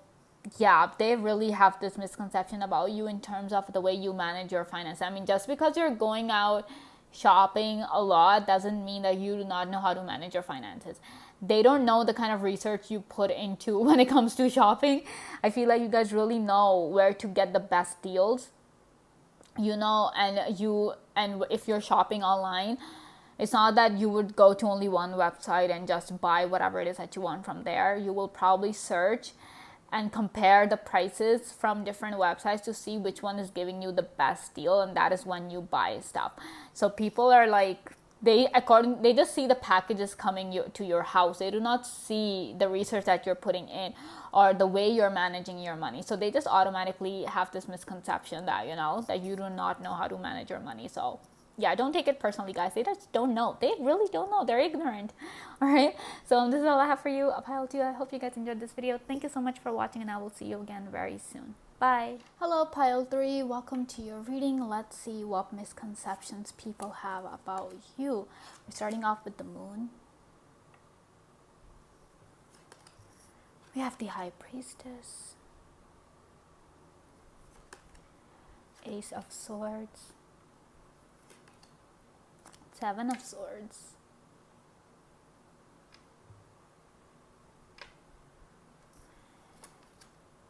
yeah, they really have this misconception about you in terms of the way you manage your finances. I mean, just because you're going out shopping a lot doesn't mean that you do not know how to manage your finances. They don't know the kind of research you put into when it comes to shopping. I feel like you guys really know where to get the best deals, and if you're shopping online, it's not that you would go to only one website and just buy whatever it is that you want from there. You will probably search and compare the prices from different websites to see which one is giving you the best deal, and that is when you buy stuff. So people are like, they just see the packages coming to your house. They do not see the research that you're putting in or the way you're managing your money. So they just automatically have this misconception that that you do not know how to manage your money. So yeah, don't take it personally, guys. They just don't know. They really don't know. They're ignorant. All right. So this is all I have for you. Pile 2. I hope you guys enjoyed this video. Thank you so much for watching, and I will see you again very soon. Bye. Hello, Pile 3. Welcome to your reading. Let's see what misconceptions people have about you. We're starting off with the moon. We have the High Priestess, Ace of Swords, Seven of Swords,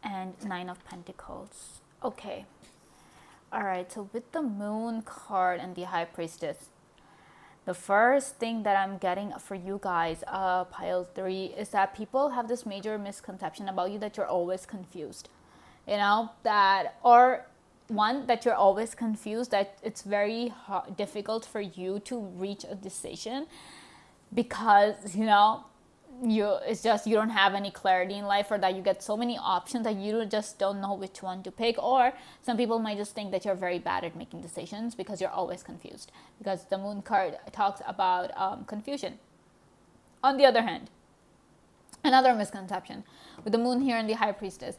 and Nine of Pentacles. Okay. All right. So with the Moon card and the High Priestess, the first thing that I'm getting for you guys, Pile 3, is that people have this major misconception about you, that you're always confused. That you're always confused, that it's very difficult for you to reach a decision, because it's just you don't have any clarity in life, or that you get so many options that you just don't know which one to pick. Or some people might just think that you're very bad at making decisions because you're always confused, because the Moon card talks about confusion. On the other hand, another misconception with the Moon here and the High Priestess,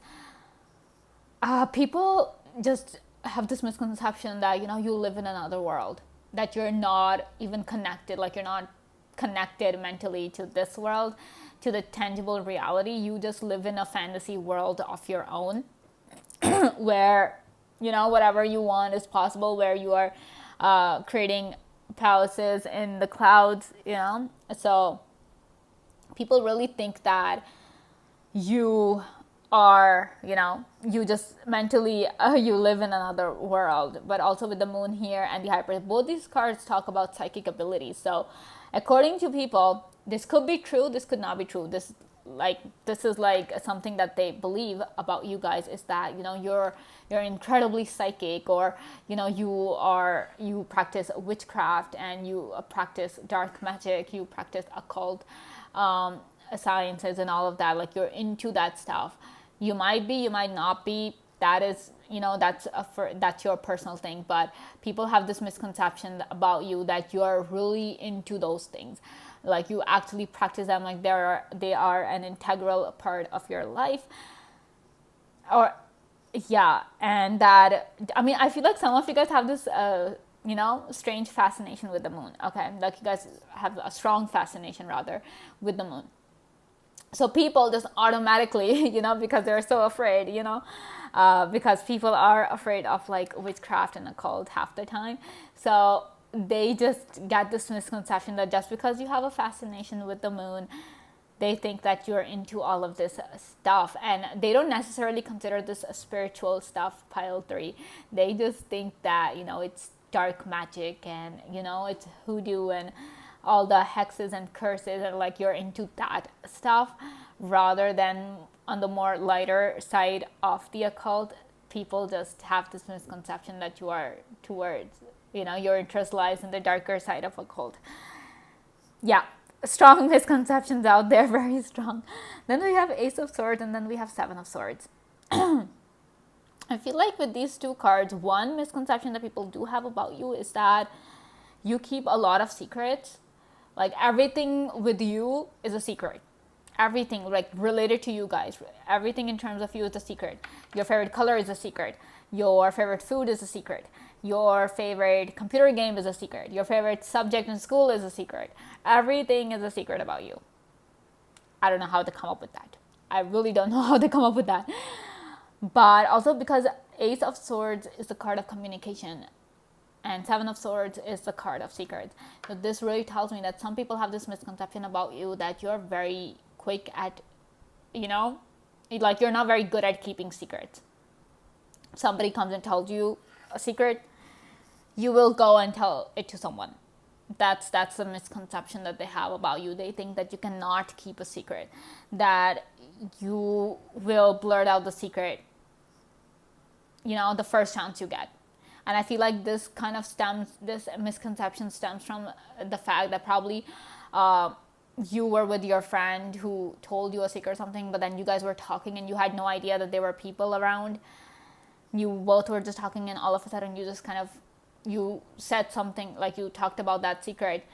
people just have this misconception that you live in another world, that you're not even connected, like you're not connected mentally to this world, to the tangible reality. You just live in a fantasy world of your own where whatever you want is possible, where you are creating palaces in the clouds. So people really think that you are, you just mentally, you live in another world. But also with the moon here and the hyper, both these cards talk about psychic abilities. So according to people, this could be true, this could not be true. This is like something that they believe about you guys, is that you're incredibly psychic, or you practice witchcraft, and you practice dark magic, you practice occult sciences and all of that. Like, you're into that stuff. You might be, you might not be. That is, that's your personal thing. But people have this misconception about you that you're really into those things. Like, you actually practice them, like they are an integral part of your life. Or yeah, and that, I mean, I feel like some of you guys have this strange fascination with the moon. Okay, like you guys have a strong fascination rather with the moon. So people just automatically, because they're so afraid, because people are afraid of like witchcraft and occult half the time. So they just get this misconception that just because you have a fascination with the moon, they think that you're into all of this stuff, and they don't necessarily consider this a spiritual stuff, pile 3. They just think that, it's dark magic, and, it's hoodoo and all the hexes and curses, and like you're into that stuff, rather than on the more lighter side of the occult. People just have this misconception that you are towards, your interest lies in the darker side of occult. Yeah, strong misconceptions out there, very strong. Then we have Ace of Swords, and then we have Seven of Swords. I feel like with these two cards, one misconception that people do have about you is that you keep a lot of secrets. Like, everything with you is a secret. Everything, like, related to you guys, everything in terms of you is a secret. Your favorite color is a secret. Your favorite food is a secret. Your favorite computer game is a secret. Your favorite subject in school is a secret. Everything is a secret about you. I don't know how they come up with that. I really don't know how they come up with that. But also because Ace of Swords is the card of communication, and Seven of Swords is the card of secrets. So this really tells me that some people have this misconception about you that you're very quick at, like you're not very good at keeping secrets. Somebody comes and tells you a secret, you will go and tell it to someone. That's the misconception that they have about you. They think that you cannot keep a secret, that you will blurt out the secret, the first chance you get. And I feel like this misconception stems from the fact that probably you were with your friend who told you a secret or something, but then you guys were talking and you had no idea that there were people around. You both were just talking, and all of a sudden you just you said something, like you talked about that secret.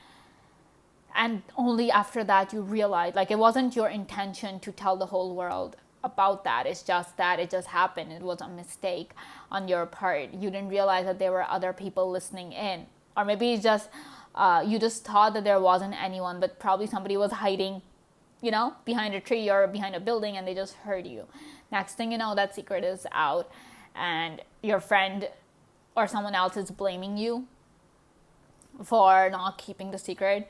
And only after that you realized, like, it wasn't your intention to tell the whole world about that. It's just that it just happened. It was a mistake on your part. You didn't realize that there were other people listening in. Or maybe it's just, you just thought that there wasn't anyone, but probably somebody was hiding, behind a tree or behind a building, and they just heard you. Next thing you know, that secret is out, and your friend or someone else is blaming you for not keeping the secret.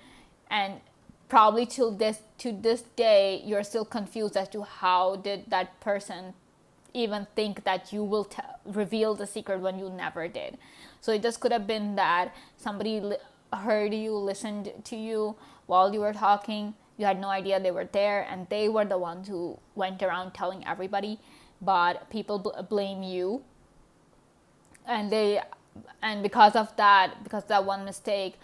And probably to this day, you're still confused as to how did that person even think that you will reveal the secret when you never did. So it just could have been that somebody heard you, listened to you while you were talking. You had no idea they were there, and they were the ones who went around telling everybody. But people blame you, and because of that one mistake,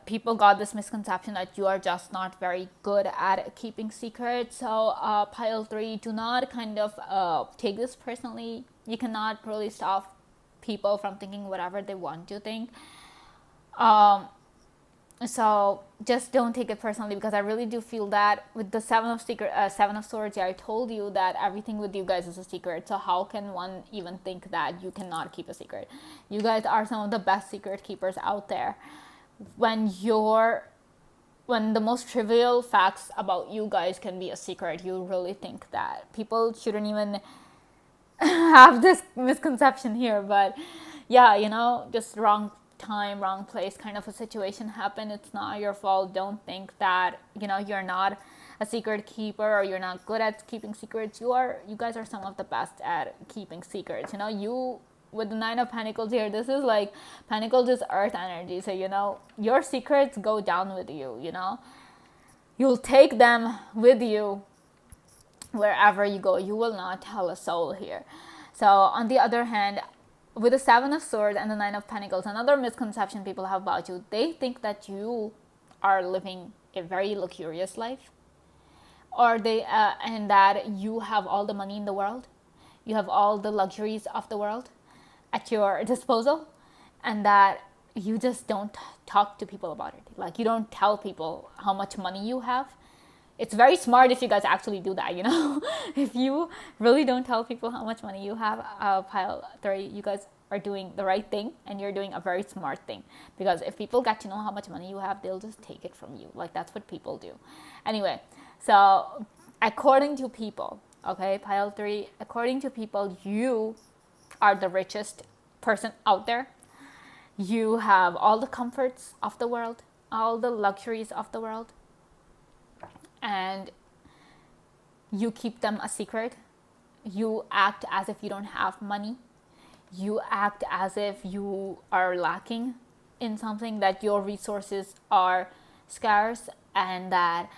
people got this misconception that you are just not very good at keeping secrets. So pile 3, do not kind of take this personally. You cannot really stop people from thinking whatever they want to think. So just don't take it personally, because I really do feel that with the Seven of Swords, I told you that everything with you guys is a secret. So how can one even think that you cannot keep a secret? You guys are some of the best secret keepers out there. When the most trivial facts about you guys can be a secret, you really think that people shouldn't even have this misconception here. But yeah, just wrong time, wrong place kind of a situation happened. It's not your fault. Don't think that you're not a secret keeper or you're not good at keeping secrets, you guys are some of the best at keeping secrets. You with the Nine of Pentacles here, this is like Pentacles is earth energy. So your secrets go down with you. You'll take them with you wherever you go. You will not tell a soul here. So on the other hand, with the Seven of Swords and the Nine of Pentacles, another misconception people have about you, they think that you are living a very luxurious life, or and that you have all the money in the world, you have all the luxuries of the world at your disposal, and that you just don't talk to people about it. Like, you don't tell people how much money you have. It's very smart if you guys actually do that, if you really don't tell people how much money you have, pile 3, you guys are doing the right thing, and you're doing a very smart thing, because if people get to know how much money you have, they'll just take it from you. Like, that's what people do. Anyway, so according to people, okay, pile 3, according to people, you are the richest person out there. You have all the comforts of the world, all the luxuries of the world, and you keep them a secret. You act as if you don't have money. You act as if you are lacking in something, that your resources are scarce, and that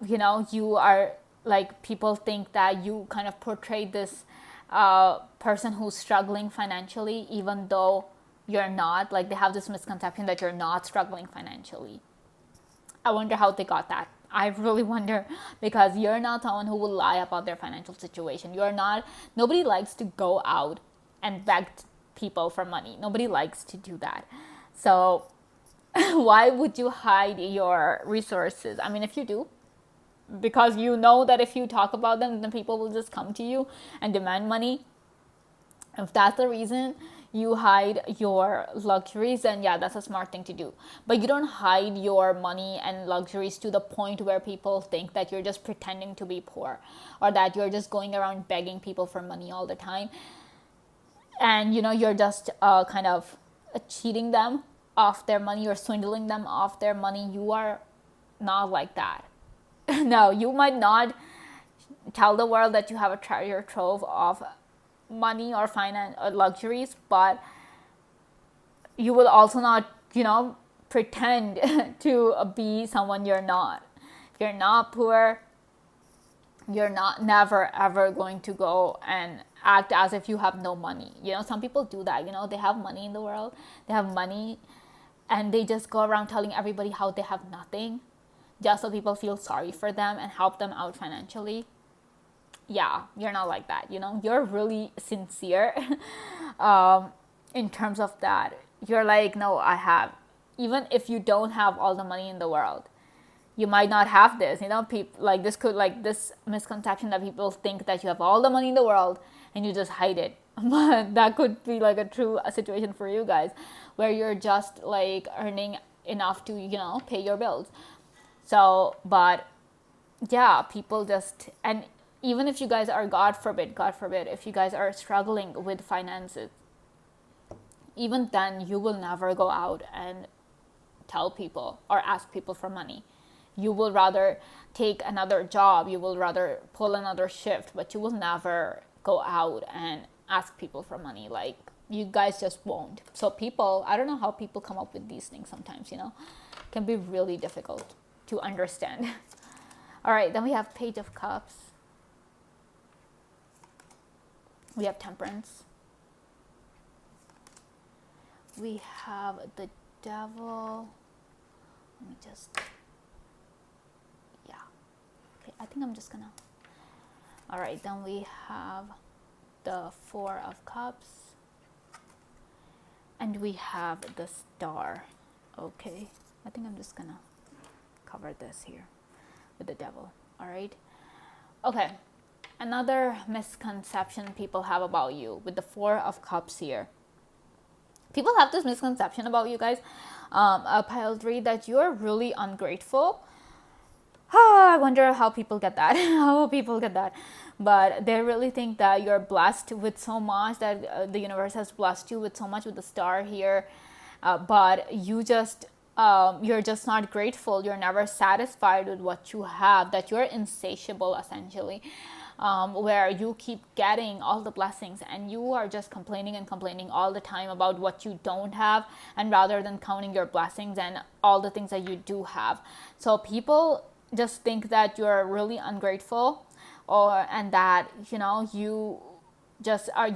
you are like, people think that you kind of portray this person who's struggling financially, even though you're not. Like, they have this misconception that you're not struggling financially. I wonder how they got that. I really wonder, because you're not someone who will lie about their financial situation. Nobody likes to go out and beg people for money. Nobody likes to do that. So why would you hide your resources? I mean, if you do, because you know that if you talk about them, then people will just come to you and demand money. If that's the reason you hide your luxuries, then yeah, that's a smart thing to do. But you don't hide your money and luxuries to the point where people think that you're just pretending to be poor, or that you're just going around begging people for money all the time, and you're just kind of cheating them of their money, or swindling them of their money. You are not like that. No, you might not tell the world that you have a treasure trove of money or finance or luxuries, but you will also not pretend to be someone you're not. If you're not poor, you're never ever going to go and act as if you have no money. Some people do that. They have money in the world, they have money, and they just go around telling everybody how they have nothing, just so people feel sorry for them and help them out financially. Yeah, you're not like that. You're really sincere in terms of that. You're like, no, I have. Even if you don't have all the money in the world, you might not have this. People like this misconception that people think that you have all the money in the world and you just hide it. But that could be like a true situation for you guys, where you're just like earning enough to pay your bills. So, but yeah, people just, and even if you guys are, God forbid, if you guys are struggling with finances, even then you will never go out and tell people or ask people for money. You will rather take another job, you will rather pull another shift, but you will never go out and ask people for money. Like, you guys just won't. So people, I don't know how people come up with these things sometimes, can be really difficult to understand. All right, then we have Page of Cups. We have Temperance. We have the Devil. Let me just, yeah. Okay, I think I'm just gonna. All right, then we have the Four of Cups. And we have the Star. Okay, I think I'm just gonna cover this here with the Devil. All right. Okay. Another misconception people have about you with the Four of Cups here. People have this misconception about you guys, pile 3, that you're really ungrateful. I wonder how people get that. But they really think that you're blessed with so much, that the universe has blessed you with so much with the Star here. But you just you're just not grateful, you're never satisfied with what you have, that you're insatiable essentially, where you keep getting all the blessings and you are just complaining and complaining all the time about what you don't have, and rather than counting your blessings and all the things that you do have. So people just think that you're really ungrateful, or and that you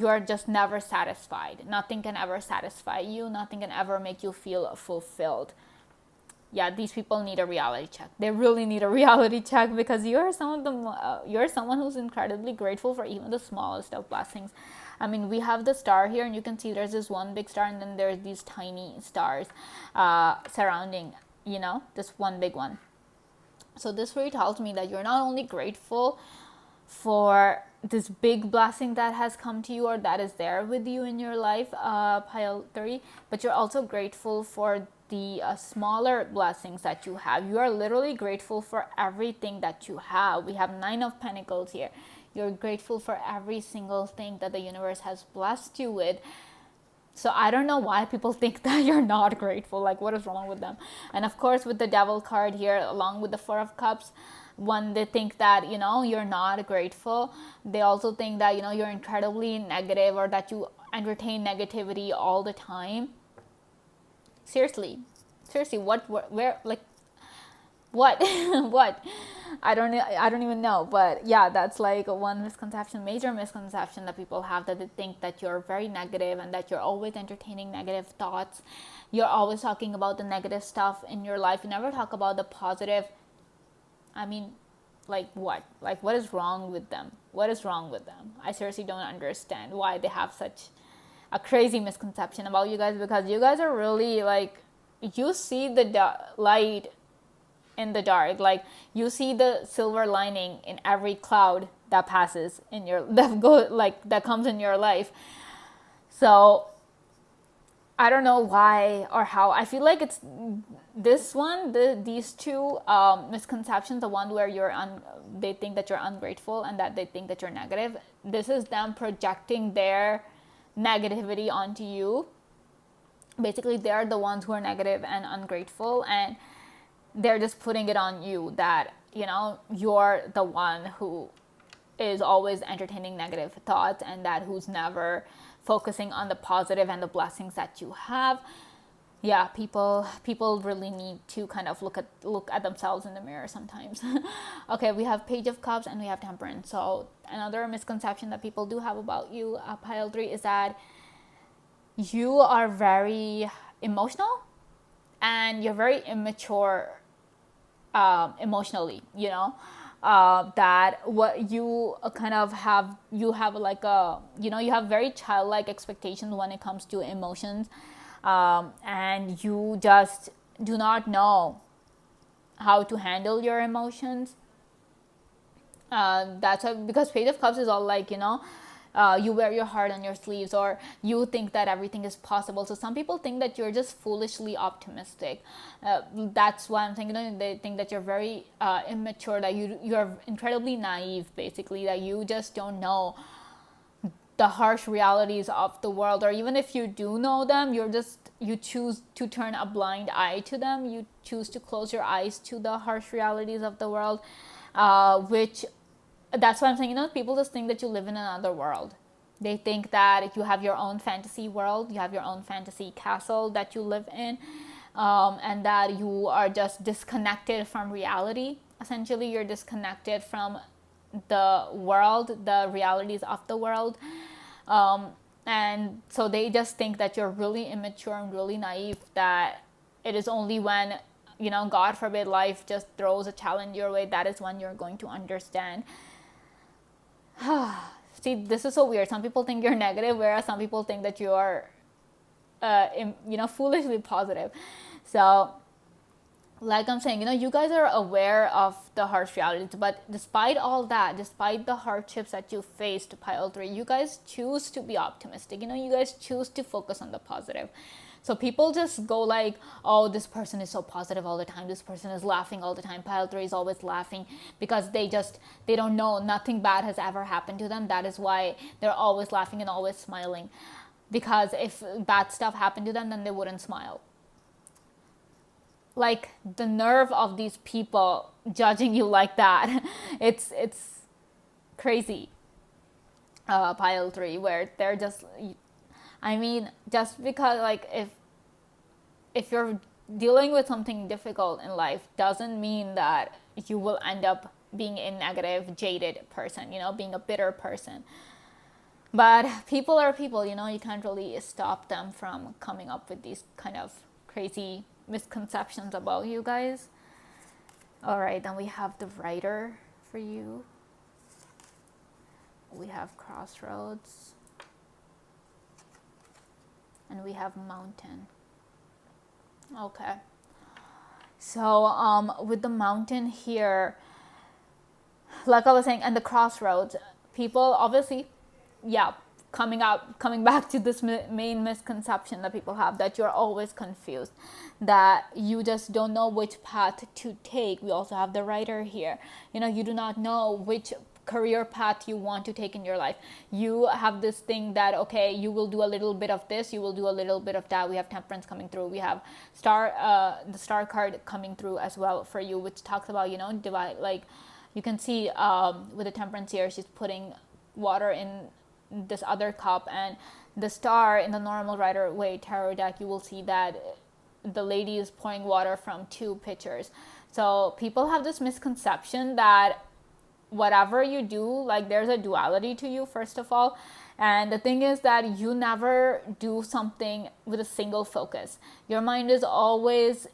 are just never satisfied. Nothing can ever satisfy you, nothing can ever make you feel fulfilled. Yeah, these people need a reality check. They really need a reality check, because you're you're someone who's incredibly grateful for even the smallest of blessings. I mean, we have the star here, and you can see there's this one big star, and then there's these tiny stars surrounding, this one big one. So this really tells me that you're not only grateful for this big blessing that has come to you, or that is there with you in your life, pile 3, but you're also grateful for the smaller blessings that you have. You are literally grateful for everything that you have. We have 9 of Pentacles here. You're grateful for every single thing that the universe has blessed you with. So I don't know why people think that you're not grateful. Like, what is wrong with them? And of course, with the Devil card here, along with the 4 of Cups, when they think that, you're not grateful, they also think that, you're incredibly negative, or that you entertain negativity all the time. Seriously, where, like, what? What? I don't even know. But yeah, that's like one misconception, major misconception that people have, that they think that you're very negative and that you're always entertaining negative thoughts. You're always talking about the negative stuff in your life. You never talk about the positive. I mean, like what? Like, what is wrong with them? What is wrong with them? I seriously don't understand why they have such a crazy misconception about you guys, because you guys are really, like, you see the light in the dark. Like, you see the silver lining in every cloud that passes in your that comes in your life. So I don't know why or how. I feel like it's this one, these two misconceptions, the one where they think that you're ungrateful, and that they think that you're negative. This is them projecting their negativity onto you. Basically, they're the ones who are negative and ungrateful, and they're just putting it on you, that you're the one who is always entertaining negative thoughts, and that who's never focusing on the positive and the blessings that you have. Yeah, people really need to kind of look at themselves in the mirror sometimes. Okay, we have Page of Cups and we have Temperance. So another misconception that people do have about you, pile 3, is that you are very emotional and you're very immature emotionally, that what you kind of have, you have like you have very childlike expectations when it comes to emotions, and you just do not know how to handle your emotions. That's why, because Page of Cups is all like, you wear your heart on your sleeves, or you think that everything is possible. So some people think that you're just foolishly optimistic. That's why I'm thinking, they think that you're very immature, that you're incredibly naive, basically, that you just don't know the harsh realities of the world. Or even if you do know them, you choose to turn a blind eye to them. You choose to close your eyes to the harsh realities of the world, which that's why I'm saying, people just think that you live in another world. They think that you have your own fantasy world, you have your own fantasy castle that you live in, and that you are just disconnected from reality. Essentially, you're disconnected from the world, the realities of the world. And so they just think that you're really immature and really naive, that it is only when, God forbid, life just throws a challenge your way, that is when you're going to understand. See, this is so weird. Some people think you're negative, whereas some people think that you are, foolishly positive. So, like I'm saying, you guys are aware of the harsh realities, but despite all that, despite the hardships that you faced, pile 3, you guys choose to be optimistic. You guys choose to focus on the positive. So people just go like, oh, this person is so positive all the time. This person is laughing all the time. Pile 3 is always laughing, because they don't know, nothing bad has ever happened to them. That is why they're always laughing and always smiling. Because if bad stuff happened to them, then they wouldn't smile. like the nerve of these people judging you like that. It's crazy. Pile 3, where they're just, I mean, just because like if you're dealing with something difficult in life doesn't mean that you will end up being a negative, jaded person, you know, being a bitter person. But people are people, you know, you can't really stop them from coming up with these kind of crazy misconceptions about you guys. All right, then we have the writer for you. We have crossroads. And we have mountain. Okay. So with the mountain here, like I was saying, and the crossroads, people obviously, yeah, coming back to this main misconception that people have, that you're always confused, that you just don't know which path to take. We also have the writer here. You know, you do not know which career path you want to take in your life. You have this thing that, okay, you will do a little bit of this, you will do a little bit of that. We have temperance coming through. We have the star card coming through as well for you, which talks about, you know, divide. Like you can see with the temperance here, she's putting water in this other cup, and the star in the normal Rider Waite tarot deck, you will see that the lady is pouring water from 2 pitchers. So people have this misconception that whatever you do, like there's a duality to you, first of all. And the thing is that you never do something with a single focus. Your mind is always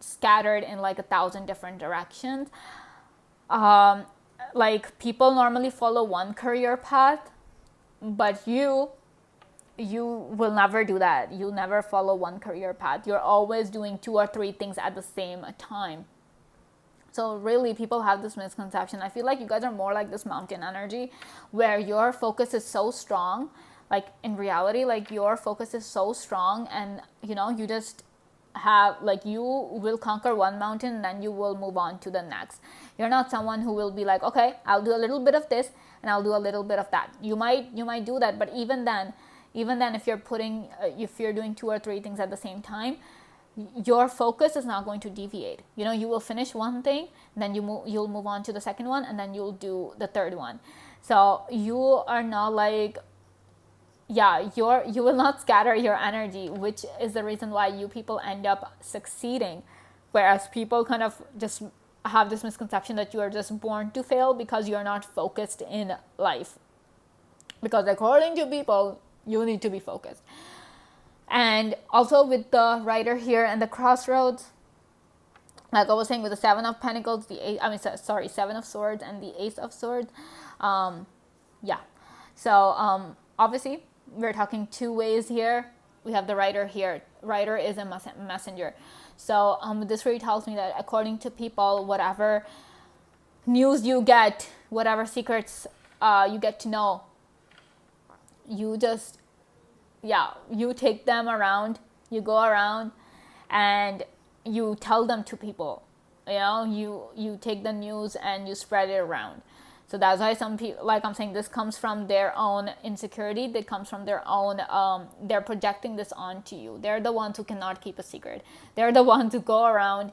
scattered in like 1,000 different directions. Like people normally follow one career path, but you will never do that. You'll never follow one career path. You're always doing 2 or 3 things at the same time. So really, people have this misconception. I feel like you guys are more like this mountain energy, where your focus is so strong. Like in reality, like your focus is so strong, and you know, you just have, like, you will conquer one mountain and then you will move on to the next. You're not someone who will be like, okay, I'll do a little bit of this and I'll do a little bit of that. You might do that, but even then, if you're doing 2 or 3 things at the same time, your focus is not going to deviate. You know, you will finish one thing, then you'll move on to the second one, and then you'll do the third one. So you are not like, yeah, you will not scatter your energy, which is the reason why you people end up succeeding, whereas people kind of just have this misconception that you are just born to fail because you're not focused in life. Because according to people, you need to be focused. And also with the writer here and the crossroads, like I was saying, with the 7 of Pentacles, 7 of Swords and the Ace of Swords, yeah. So obviously we're talking 2 ways here. We have the writer here. Writer is a messenger. So this really tells me that according to people, whatever news you get, whatever secrets you get to know, you just, you take them around, you go around and you tell them to people. You know, you take the news and you spread it around. So that's why some people, like I'm saying, this comes from their own insecurity. That comes from their own, they're projecting this onto you. They're the ones who cannot keep a secret. They're the ones who go around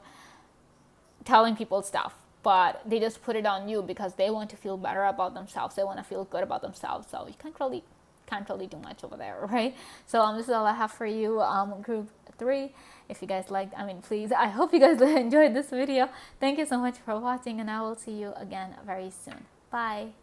telling people stuff, but they just put it on you because they want to feel better about themselves. They want to feel good about themselves. So you can't really do much over there, right? So this is all I have for you, group 3. If you guys liked, please, I hope you guys enjoyed this video. Thank you so much for watching, and I will see you again very soon. Bye.